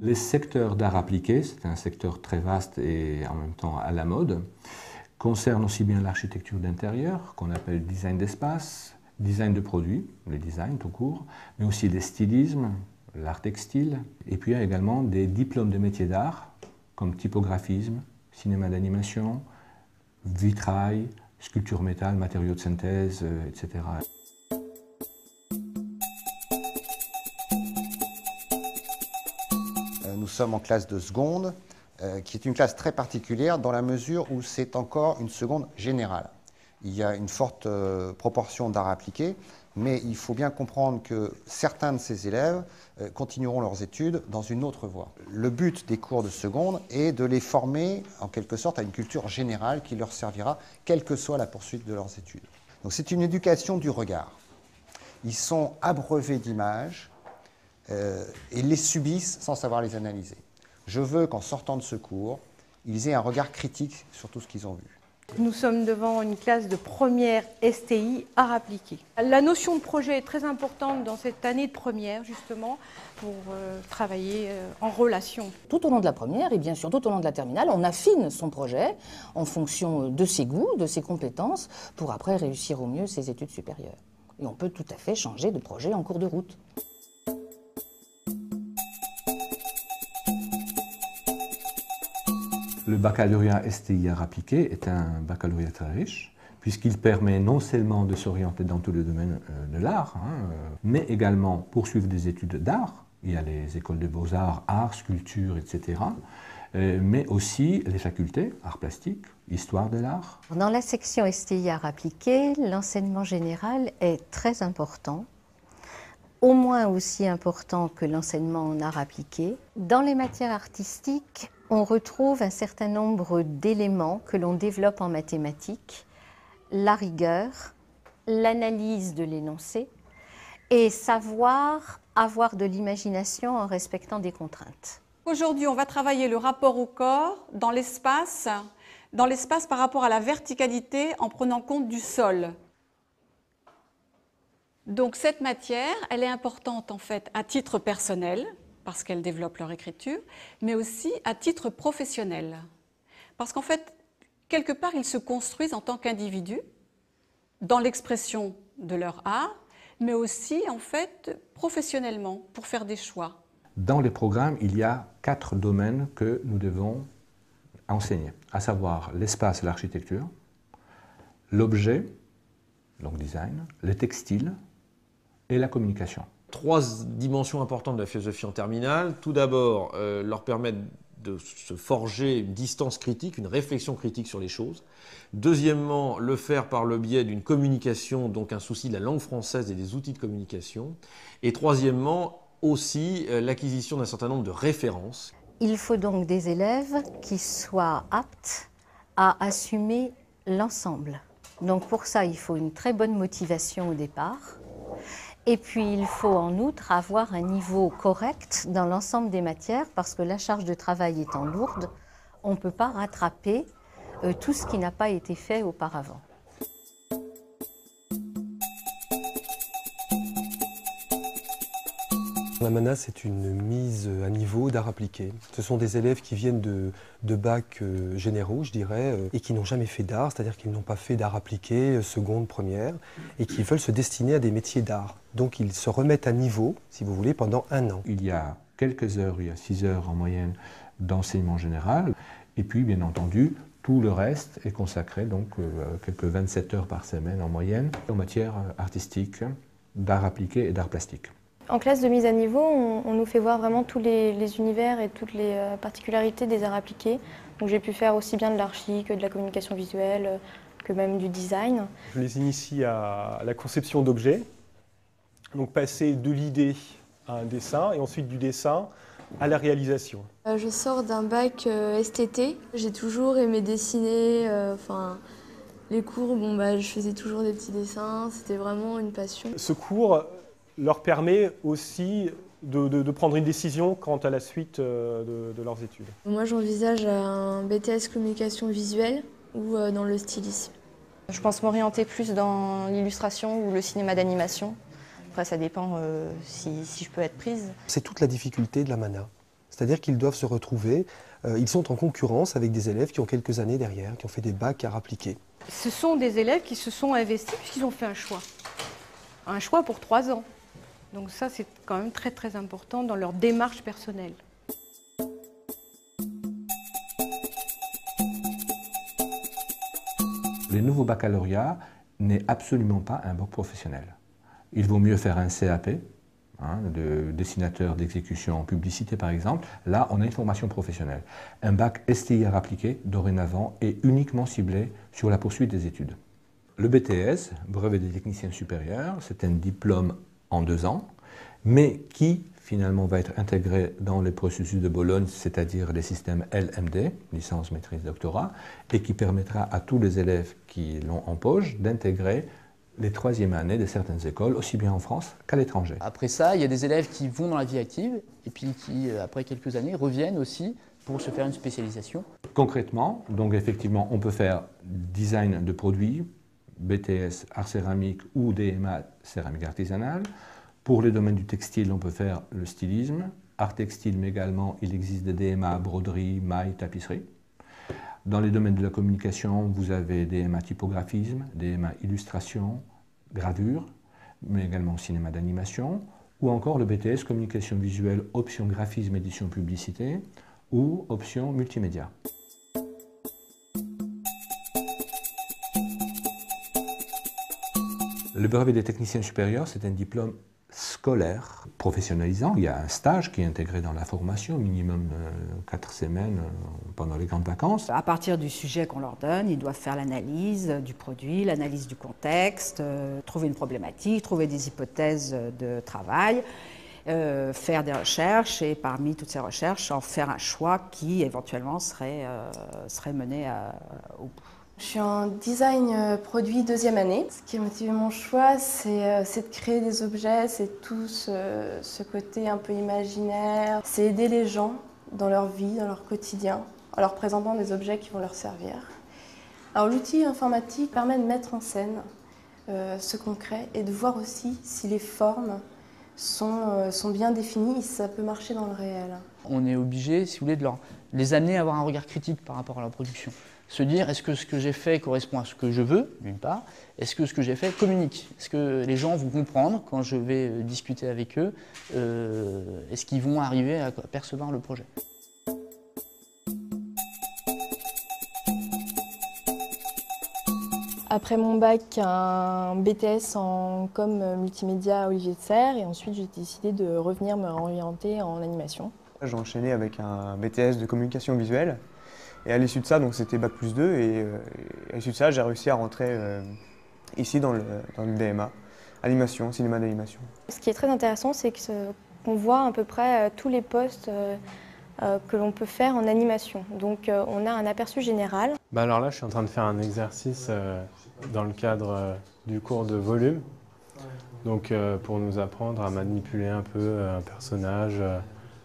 Les secteurs d'art appliqué, c'est un secteur très vaste et en même temps à la mode, concernent aussi bien l'architecture d'intérieur, qu'on appelle design d'espace, design de produits, les designs tout court, mais aussi les stylismes, l'art textile, et puis il y a également des diplômes de métiers d'art, comme typographisme, cinéma d'animation, vitrail, sculpture métal, matériaux de synthèse, etc. Nous sommes en classe de seconde, qui est une classe très particulière dans la mesure où c'est encore une seconde générale. Il y a une forte proportion d'art appliqué, mais il faut bien comprendre que certains de ces élèves continueront leurs études dans une autre voie. Le but des cours de seconde est de les former en quelque sorte à une culture générale qui leur servira quelle que soit la poursuite de leurs études. Donc c'est une éducation du regard. Ils sont abreuvés d'images et les subissent sans savoir les analyser. Je veux qu'en sortant de ce cours, ils aient un regard critique sur tout ce qu'ils ont vu. Nous sommes devant une classe de première STI, art appliqué. La notion de projet est très importante dans cette année de première, justement, pour travailler en relation. Tout au long de la première et bien sûr tout au long de la terminale, on affine son projet en fonction de ses goûts, de ses compétences, pour après réussir au mieux ses études supérieures. Et on peut tout à fait changer de projet en cours de route. Le baccalauréat STI art appliqué est un baccalauréat très riche, puisqu'il permet non seulement de s'orienter dans tous les domaines de l'art, mais également poursuivre des études d'art. Il y a les écoles de beaux-arts, art, sculpture, etc. Mais aussi les facultés, art plastique, histoire de l'art. Dans la section STI art appliqué, l'enseignement général est très important, au moins aussi important que l'enseignement en art appliqué. Dans les matières artistiques, on retrouve un certain nombre d'éléments que l'on développe en mathématiques, la rigueur, l'analyse de l'énoncé et savoir avoir de l'imagination en respectant des contraintes. Aujourd'hui, on va travailler le rapport au corps dans l'espace par rapport à la verticalité en prenant compte du sol. Donc cette matière, elle est importante en fait à titre personnel, parce qu'elle développe leur écriture, mais aussi à titre professionnel. Parce qu'en fait, quelque part, ils se construisent en tant qu'individus, dans l'expression de leur art, mais aussi, en fait, professionnellement, pour faire des choix. Dans les programmes, il y a 4 domaines que nous devons enseigner, à savoir l'espace et l'architecture, l'objet, donc design, le textile et la communication. 3 dimensions importantes de la philosophie en terminale. Tout d'abord, leur permettre de se forger une distance critique, une réflexion critique sur les choses. Deuxièmement, le faire par le biais d'une communication, donc un souci de la langue française et des outils de communication. Et troisièmement, aussi l'acquisition d'un certain nombre de références. Il faut donc des élèves qui soient aptes à assumer l'ensemble. Donc pour ça, il faut une très bonne motivation au départ. Et puis, il faut en outre avoir un niveau correct dans l'ensemble des matières parce que la charge de travail étant lourde, on ne peut pas rattraper tout ce qui n'a pas été fait auparavant. La MANA, c'est une mise à niveau d'art appliqué. Ce sont des élèves qui viennent de bacs généraux, je dirais, et qui n'ont jamais fait d'art, c'est-à-dire qu'ils n'ont pas fait d'art appliqué, seconde, première, et qui veulent se destiner à des métiers d'art. Donc ils se remettent à niveau, si vous voulez, pendant 1 an. Il y a quelques heures, il y a 6 heures en moyenne d'enseignement général, et puis bien entendu, tout le reste est consacré, donc quelques 27 heures par semaine en moyenne, en matière artistique, d'art appliqué et d'art plastique. En classe de mise à niveau, on nous fait voir vraiment tous les univers et toutes les particularités des arts appliqués. Donc j'ai pu faire aussi bien de l'archi que de la communication visuelle, que même du design. Je les initie à la conception d'objets, donc passer de l'idée à un dessin et ensuite du dessin à la réalisation. Je sors d'un bac STT, j'ai toujours aimé dessiner, les cours, je faisais toujours des petits dessins, c'était vraiment une passion. Ce cours leur permet aussi de prendre une décision quant à la suite de leurs études. Moi, j'envisage un BTS communication visuelle ou dans le stylisme. Je pense m'orienter plus dans l'illustration ou le cinéma d'animation. Après, ça dépend si je peux être prise. C'est toute la difficulté de la MANA. C'est-à-dire qu'ils doivent se retrouver, ils sont en concurrence avec des élèves qui ont quelques années derrière, qui ont fait des bacs arts appliqués. Ce sont des élèves qui se sont investis puisqu'ils ont fait un choix pour 3 ans. Donc ça, c'est quand même très très important dans leur démarche personnelle. Le nouveau baccalauréat n'est absolument pas un bac professionnel. Il vaut mieux faire un CAP, de dessinateur d'exécution en publicité par exemple. Là, on a une formation professionnelle. Un bac STI art appliqué, dorénavant, est uniquement ciblé sur la poursuite des études. Le BTS, brevet des techniciens supérieurs, c'est un diplôme en 2 ans, mais qui finalement va être intégré dans les processus de Bologne, c'est-à-dire les systèmes LMD, licence, maîtrise, doctorat, et qui permettra à tous les élèves qui l'ont en poche d'intégrer les 3e années de certaines écoles, aussi bien en France qu'à l'étranger. Après ça, il y a des élèves qui vont dans la vie active, et puis qui, après quelques années, reviennent aussi pour se faire une spécialisation. Concrètement, donc effectivement, on peut faire design de produits, BTS, art céramique ou DMA, céramique artisanale. Pour les domaines du textile, on peut faire le stylisme, art textile, mais également il existe des DMA, broderie, maille, tapisserie. Dans les domaines de la communication, vous avez DMA typographisme, DMA illustration, gravure, mais également cinéma d'animation, ou encore le BTS communication visuelle, option graphisme, édition, publicité, ou option multimédia. Le brevet des techniciens supérieurs, c'est un diplôme scolaire professionnalisant. Il y a un stage qui est intégré dans la formation, minimum 4 semaines pendant les grandes vacances. À partir du sujet qu'on leur donne, ils doivent faire l'analyse du produit, l'analyse du contexte, trouver une problématique, trouver des hypothèses de travail, faire des recherches et parmi toutes ces recherches, en faire un choix qui éventuellement serait mené au bout. Je suis en design produit 2e année. Ce qui a motivé mon choix, c'est de créer des objets, c'est tout ce côté un peu imaginaire. C'est aider les gens dans leur vie, dans leur quotidien, en leur présentant des objets qui vont leur servir. Alors l'outil informatique permet de mettre en scène ce qu'on crée et de voir aussi si les formes sont bien définies et si ça peut marcher dans le réel. On est obligé, si vous voulez, de les amener à avoir un regard critique par rapport à leur production. Se dire, est-ce que ce que j'ai fait correspond à ce que je veux, d'une part, est-ce que ce que j'ai fait communique? Est-ce que les gens vont comprendre quand je vais discuter avec eux? Est-ce qu'ils vont arriver à percevoir le projet? Après mon bac, un BTS en com multimédia à Olivier de Serres et ensuite j'ai décidé de revenir me réorienter en animation. J'ai enchaîné avec un BTS de communication visuelle. Et à l'issue de ça, donc c'était Bac+2, et à l'issue de ça, j'ai réussi à rentrer ici dans le DMA, animation, cinéma d'animation. Ce qui est très intéressant, c'est qu'on voit à peu près tous les postes que l'on peut faire en animation. Donc on a un aperçu général. Alors là, je suis en train de faire un exercice dans le cadre du cours de volume, donc pour nous apprendre à manipuler un peu un personnage,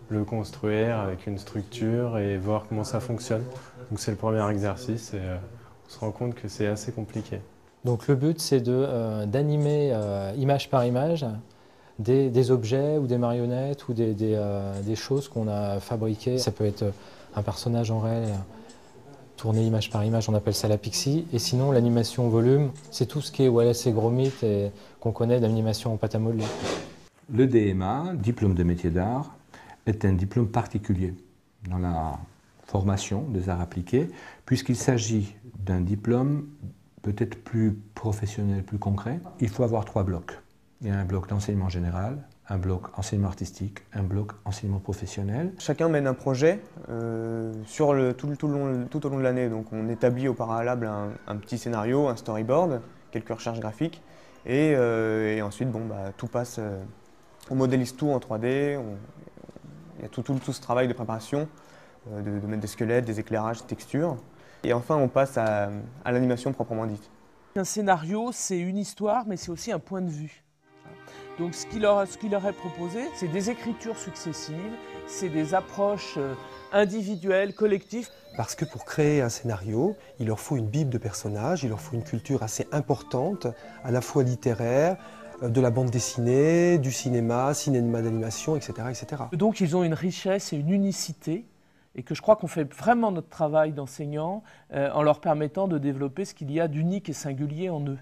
le construire avec une structure et voir comment ça fonctionne. Donc c'est le premier exercice et on se rend compte que c'est assez compliqué. Donc le but c'est d'animer image par image des objets ou des marionnettes ou des choses qu'on a fabriquées. Ça peut être un personnage en réel tourné image par image, on appelle ça la pixie. Et sinon l'animation volume, c'est tout ce qui est Wallace et Gromit et qu'on connaît d'animation en pâte à modeler. Le DMA, diplôme de métier d'art, est un diplôme particulier dans la formation des arts appliqués, puisqu'il s'agit d'un diplôme peut-être plus professionnel, plus concret. Il faut avoir 3 blocs. Il y a un bloc d'enseignement général, un bloc enseignement artistique, un bloc enseignement professionnel. Chacun mène un projet tout au long de l'année. Donc on établit au préalable un petit scénario, un storyboard, quelques recherches graphiques, et ensuite tout passe, on modélise tout en 3D. Il y a tout ce travail de préparation, de mettre des squelettes, des éclairages, des textures. Et enfin, on passe à l'animation proprement dite. Un scénario, c'est une histoire, mais c'est aussi un point de vue. Donc ce qu'il leur est proposé, c'est des écritures successives, c'est des approches individuelles, collectives. Parce que pour créer un scénario, il leur faut une bible de personnages, il leur faut une culture assez importante, à la fois littéraire, de la bande dessinée, du cinéma d'animation, etc., etc. Donc ils ont une richesse et une unicité, et que je crois qu'on fait vraiment notre travail d'enseignant en leur permettant de développer ce qu'il y a d'unique et singulier en eux.